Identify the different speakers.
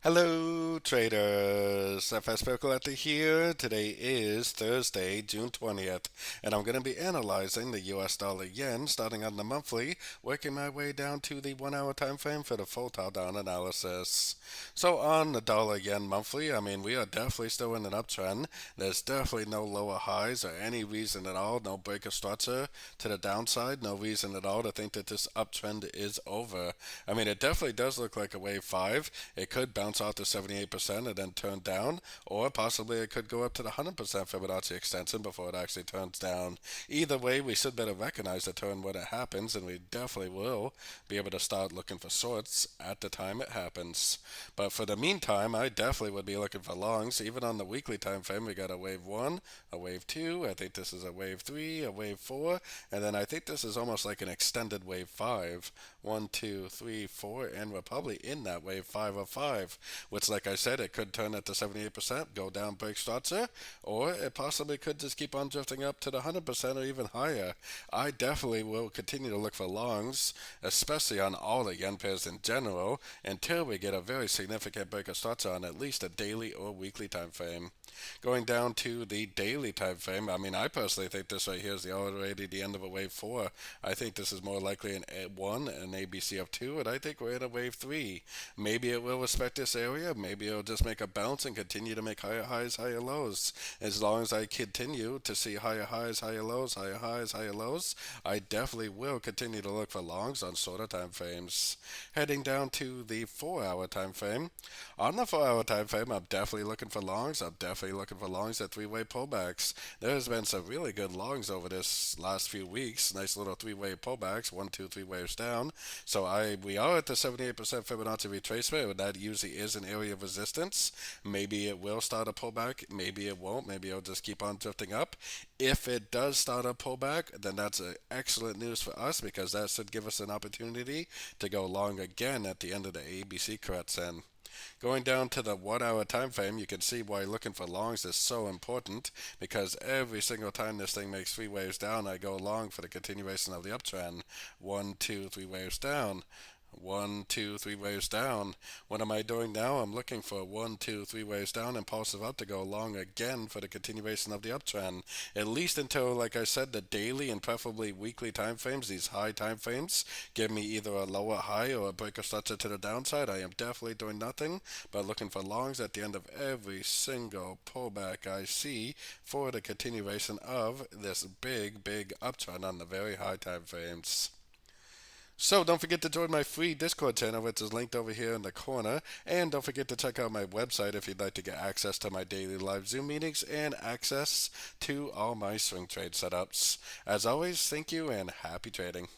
Speaker 1: Hello, traders. FX Pip Collector here. Today is Thursday, June 20th, and I'm going to be analyzing the US dollar yen starting on the monthly, working my way down to the 1 hour time frame for the full top down analysis. So, on the dollar yen monthly, we are definitely still in an uptrend. There's definitely no lower highs or any reason at all, no break of structure to the downside, no reason at all to think that this uptrend is over. It definitely does look like a wave 5. It could bounce off to 78% and then turn down, or possibly it could go up to the 100% Fibonacci extension before it actually turns down. Either way, we should better recognize the turn when it happens, and we definitely will be able to start looking for shorts at the time it happens. But for the meantime, I definitely would be looking for longs. Even on the weekly time frame, we got a wave 1, a wave 2, I think this is a wave 3, a wave 4, and then I think this is almost like an extended wave 5. 1, 2, 3, 4, and we're probably in that wave 5 of 5, which, like I said, it could turn at the 78%, go down, break structure, or it possibly could just keep on drifting up to the 100% or even higher. I definitely will continue to look for longs, especially on all the yen pairs in general, until we get a very significant break of structure on at least a daily or weekly time frame. Going down to the daily time frame, I personally think this right here is already the end of a wave 4. I think this is more likely an A1, an ABC of 2, and I think we're in a wave 3. Maybe it will respect this area, maybe it'll just make a bounce and continue to make higher highs, higher lows. As long as I continue to see higher highs, higher lows, higher highs, higher lows, I definitely will continue to look for longs on shorter time frames. Heading down to the 4 hour time frame. On the 4 hour time frame, I'm definitely looking for longs. I'm definitely looking for longs at three-way pullbacks. There's been some really good longs over this last few weeks. Nice little three-way pullbacks, 1, 2, 3 waves down. So we are at the 78% Fibonacci retracement, and that usually is an area of resistance. Maybe it will start a pullback, maybe it won't, maybe it'll just keep on drifting up. If it does start a pullback, then that's excellent news for us because that should give us an opportunity to go long again at the end of the ABC correction. Going down to the 1 hour time frame, you can see why looking for longs is so important because every single time this thing makes three waves down, I go long for the continuation of the uptrend. 1, 2, 3 waves down. 1, 2, 3 waves down. What am I doing now? I'm looking for 1, 2, 3 waves down, impulsive up to go long again for the continuation of the uptrend. At least until, like I said, the daily and preferably weekly time frames, these high time frames, give me either a lower high or a break of structure to the downside. I am definitely doing nothing but looking for longs at the end of every single pullback I see for the continuation of this big uptrend on the very high time frames. So don't forget to join my free Discord channel, which is linked over here in the corner. And don't forget to check out my website if you'd like to get access to my daily live Zoom meetings and access to all my swing trade setups. As always, thank you and happy trading.